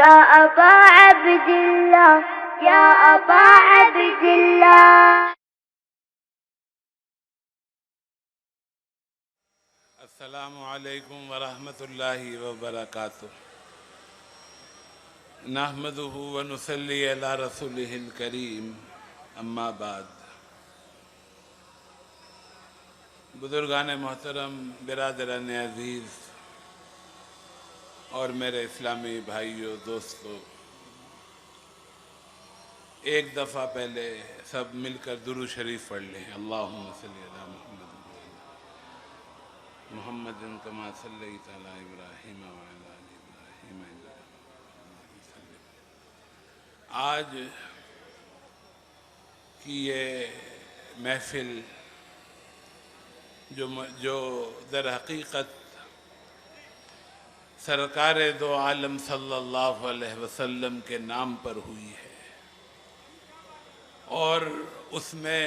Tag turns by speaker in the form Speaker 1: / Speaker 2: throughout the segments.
Speaker 1: يا أبا عبد الله يا أبا عبد الله.
Speaker 2: السلام علیکم ورحمۃ اللہ وبرکاتہ. نحمده ونصلی علی رسولہ الکریم. اما بعد. بزرگان محترم، برادران عزیز اور میرے اسلامی بھائیوں، دوستوں، ایک دفعہ پہلے سب مل کر درود شریف پڑھ لیں. اللہم صلی علی محمد کما صلیت علی ابراہیم وعلی آل ابراہیم انک حمید مجید. آج کی یہ محفل جو در حقیقت سرکار دو عالم صلی اللہ علیہ وسلم کے نام پر ہوئی ہے، اور اس میں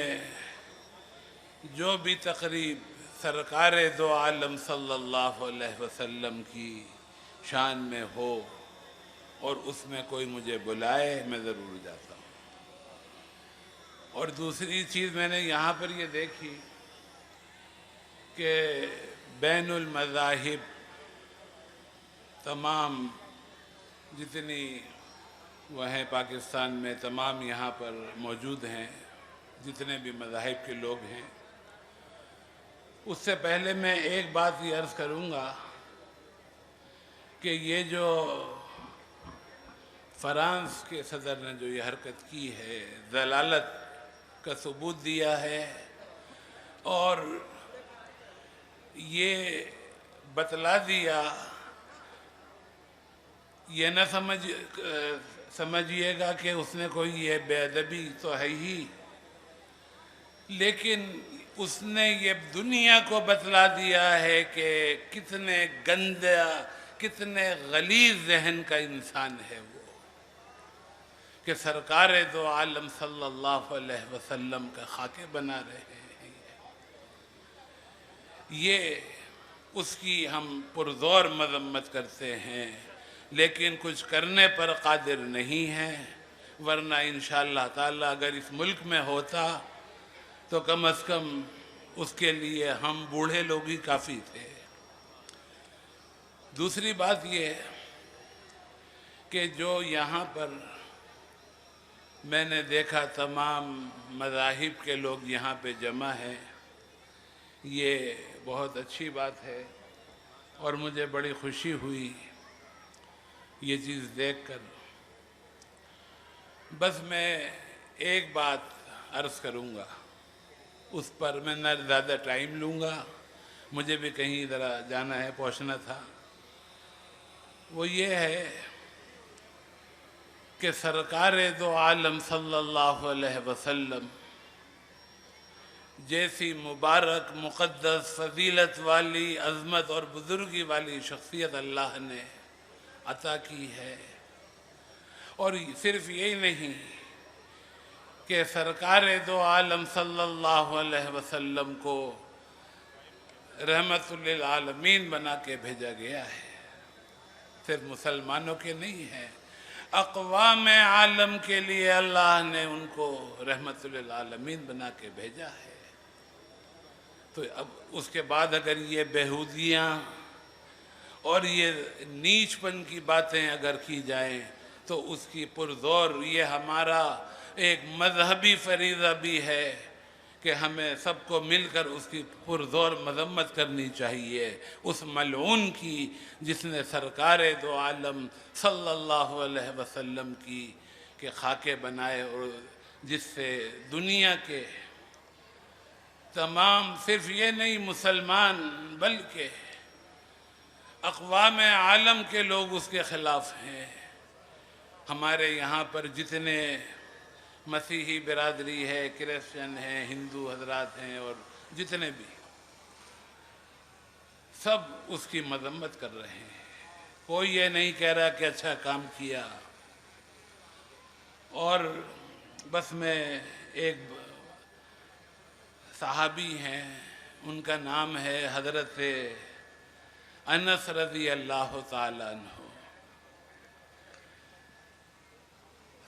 Speaker 2: جو بھی تقریب سرکار دو عالم صلی اللہ علیہ وسلم کی شان میں ہو اور اس میں کوئی مجھے بلائے، میں ضرور جاتا ہوں. اور دوسری چیز میں نے یہاں پر یہ دیکھی کہ بین المذاہب تمام جتنی وہ ہیں پاکستان میں، تمام یہاں پر موجود ہیں جتنے بھی مذاہب کے لوگ ہیں. اس سے پہلے میں ایک بات یہ عرض کروں گا کہ یہ جو فرانس کے صدر نے جو یہ حرکت کی ہے، ضلالت کا ثبوت دیا ہے، اور یہ بتلا دیا، یہ نہ سمجھیے گا کہ اس نے کوئی یہ بے ادبی تو ہے ہی، لیکن اس نے یہ دنیا کو بتلا دیا ہے کہ کتنے گندا، کتنے غلیظ ذہن کا انسان ہے وہ، کہ سرکار دو عالم صلی اللہ علیہ وسلم کا خاکے بنا رہے ہیں. یہ اس کی ہم پرزور مذمت کرتے ہیں، لیکن کچھ کرنے پر قادر نہیں ہیں. ورنہ انشاءاللہ تعالی اگر اس ملک میں ہوتا تو کم از کم اس کے لیے ہم بوڑھے لوگ ہی کافی تھے. دوسری بات یہ کہ جو یہاں پر میں نے دیکھا تمام مذاہب کے لوگ یہاں پہ جمع ہیں، یہ بہت اچھی بات ہے، اور مجھے بڑی خوشی ہوئی یہ چیز دیکھ کر. بس میں ایک بات عرض کروں گا، اس پر میں نہ زیادہ ٹائم لوں گا، مجھے بھی کہیں ذرا جانا ہے، پہنچنا تھا. وہ یہ ہے کہ سرکار دو عالم صلی اللہ علیہ وسلم جیسی مبارک، مقدس، فضیلت والی، عظمت اور بزرگی والی شخصیت اللہ نے عطا کی ہے. اور صرف یہی نہیں کہ سرکار دو عالم صلی اللہ علیہ وسلم کو رحمت للعالمین بنا کے بھیجا گیا ہے، صرف مسلمانوں کے نہیں ہے، اقوام عالم کے لیے اللہ نے ان کو رحمت للعالمین بنا کے بھیجا ہے. تو اب اس کے بعد اگر یہ بیہودیاں اور یہ نیچ پن کی باتیں اگر کی جائیں تو اس کی پرزور یہ ہمارا ایک مذہبی فریضہ بھی ہے کہ ہمیں سب کو مل کر اس کی پرزور مذمت کرنی چاہیے، اس ملعون کی جس نے سرکار دو عالم صلی اللہ علیہ وسلم کی کہ خاکے بنائے، اور جس سے دنیا کے تمام، صرف یہ نہیں مسلمان بلکہ اقوام عالم کے لوگ اس کے خلاف ہیں. ہمارے یہاں پر جتنے مسیحی برادری ہے، کرسچن ہیں، ہندو حضرات ہیں، اور جتنے بھی، سب اس کی مذمت کر رہے ہیں. کوئی یہ نہیں کہہ رہا کہ اچھا کام کیا. اور بس میں ایک صحابی ہیں، ان کا نام ہے حضرت انس رضی اللہ تعالیٰ عنہ.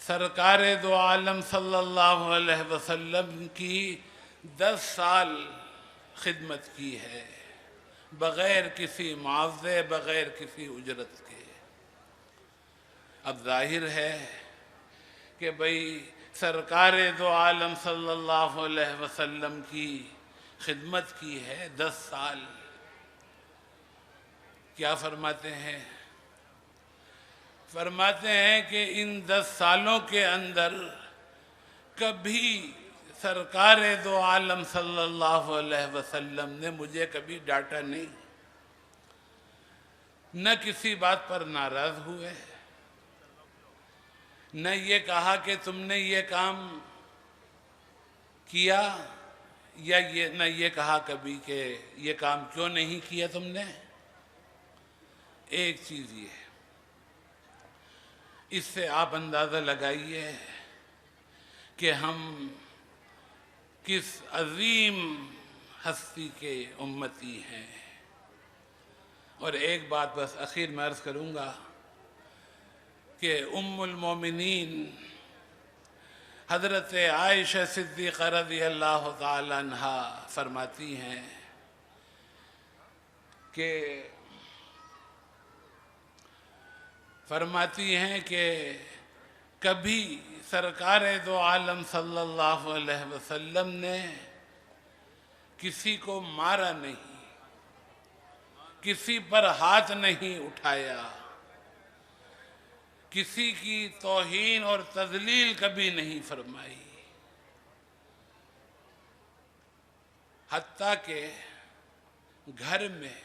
Speaker 2: سرکار دو عالم صلی اللہ علیہ وسلم کی 10 سال خدمت کی ہے، بغیر کسی معاوضے، بغیر کسی اجرت کے۔ اب ظاہر ہے کہ بھئی سرکار دو عالم صلی اللہ علیہ وسلم کی خدمت کی ہے 10 سال۔ کیا فرماتے ہیں؟ فرماتے ہیں کہ ان 10 سالوں کے اندر کبھی سرکار دو عالم صلی اللہ علیہ وسلم نے مجھے کبھی ڈانٹا نہیں، نہ کسی بات پر ناراض ہوئے، نہ یہ کہا کہ تم نے یہ کام کیا، یا نہ یہ کہا کبھی کہ یہ کام کیوں نہیں کیا تم نے۔ ایک چیز یہ ہے، اس سے آپ اندازہ لگائیے کہ ہم کس عظیم ہستی کے امتی ہیں۔ اور ایک بات بس اخیر میں عرض کروں گا کہ ام المومنین حضرت عائشہ صدیقہ رضی اللہ تعالی عنہا فرماتی ہیں کہ کبھی سرکار دو عالم صلی اللہ علیہ وسلم نے کسی کو مارا نہیں، کسی پر ہاتھ نہیں اٹھایا، کسی کی توہین اور تذلیل کبھی نہیں فرمائی، حتیٰ کہ گھر میں،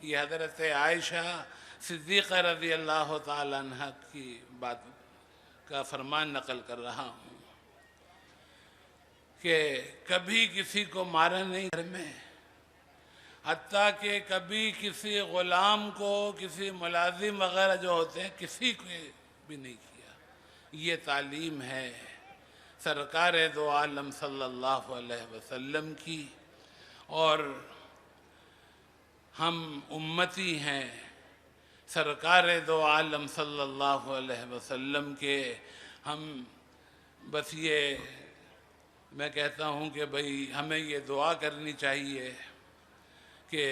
Speaker 2: یہ حضرت عائشہ صدیقہ رضی اللہ تعالی عنہ کی بات کا فرمان نقل کر رہا ہوں کہ کبھی کسی کو مارا نہیں گھر میں، حتیٰ کہ کبھی کسی غلام کو، کسی ملازم وغیرہ جو ہوتے ہیں، کسی کو بھی نہیں کیا۔ یہ تعلیم ہے سرکار دو عالم صلی اللہ علیہ وسلم کی، اور ہم امتی ہیں سرکار دو عالم صلی اللہ علیہ وسلم کے۔ ہم بس یہ میں کہتا ہوں کہ بھئی ہمیں یہ دعا کرنی چاہیے کہ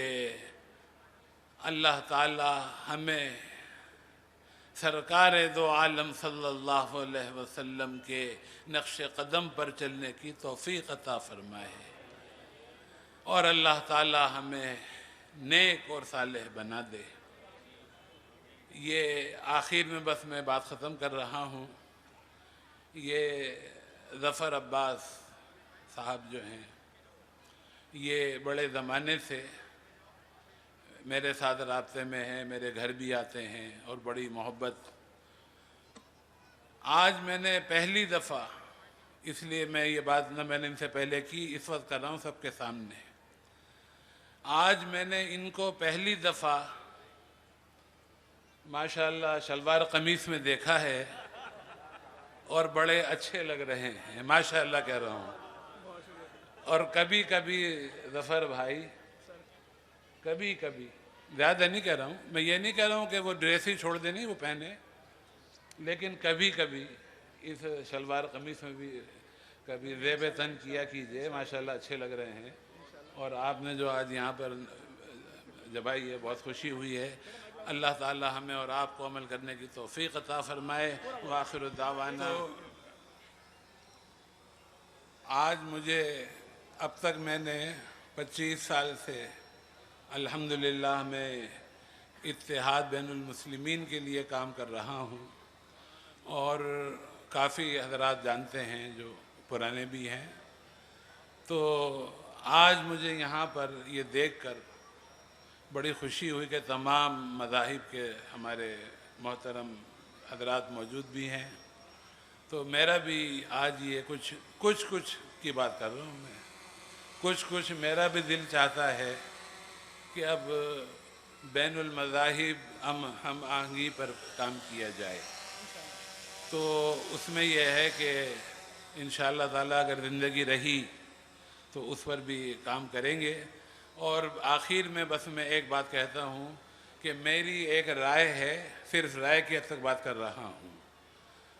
Speaker 2: اللہ تعالی ہمیں سرکار دو عالم صلی اللہ علیہ وسلم کے نقش قدم پر چلنے کی توفیق عطا فرمائے، اور اللہ تعالی ہمیں نیک اور صالح بنا دے۔ یہ آخر میں بس میں بات ختم کر رہا ہوں۔ یہ ظفر عباس صاحب جو ہیں، یہ بڑے زمانے سے میرے ساتھ رابطے میں ہیں، میرے گھر بھی آتے ہیں اور بڑی محبت۔ آج میں نے پہلی دفعہ، اس لیے میں یہ بات نہ میں نے ان سے پہلے کی، اس وقت کر رہا ہوں سب کے سامنے، آج میں نے ان کو پہلی دفعہ ماشاءاللہ شلوار قمیص میں دیکھا ہے، اور بڑے اچھے لگ رہے ہیں، ماشاءاللہ کہہ رہا ہوں۔ اور کبھی کبھی ظفر بھائی، کبھی کبھی، زیادہ نہیں کہہ رہا ہوں، میں یہ نہیں کہہ رہا ہوں کہ وہ ڈریس ہی چھوڑ دیں، نہیں وہ پہنے، لیکن کبھی کبھی اس شلوار قمیص میں بھی کبھی زیب تن کیا کیجئے، ماشاءاللہ اچھے لگ رہے ہیں۔ اور آپ نے جو آج یہاں پر جبائی ہے، بہت خوشی ہوئی ہے۔ اللہ تعالی ہمیں اور آپ کو عمل کرنے کی توفیق عطا فرمائے۔ وآخر دعوانا، آج مجھے اب تک میں نے 25 سال سے الحمدللہ میں اتحاد بین المسلمین کے لیے کام کر رہا ہوں، اور کافی حضرات جانتے ہیں جو پرانے بھی ہیں۔ تو آج مجھے یہاں پر یہ دیکھ کر بڑی خوشی ہوئی کہ تمام مذاہب کے ہمارے محترم حضرات موجود بھی ہیں۔ تو میرا بھی آج یہ کچھ کی بات کر رہا ہوں میں، کچھ میرا بھی دل چاہتا ہے کہ اب بین المذاہب ہم آہنگی پر کام کیا جائے۔ تو اس میں یہ ہے کہ انشاءاللہ تعالی اگر زندگی رہی تو اس پر بھی کام کریں گے۔ اور آخر میں بس میں ایک بات کہتا ہوں کہ میری ایک رائے ہے، صرف رائے کی حد تک بات کر رہا ہوں۔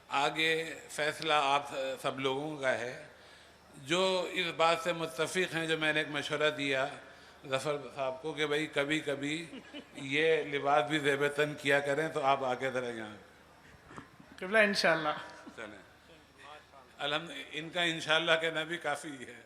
Speaker 2: آگے فیصلہ آپ سب لوگوں کا ہے. جو اس بات سے متفق ہیں, جو میں نے ایک مشورہ دیا ظفر صاحب کو کہ بھائی کبھی کبھی یہ لباس بھی زیب تن کیا کریں, تو آپ آگے ذرا یہاں
Speaker 3: قبلہ انشاءاللہ.
Speaker 2: چلیں. الحمد ان کا انشاءاللہ کہنا بھی کافی ہے.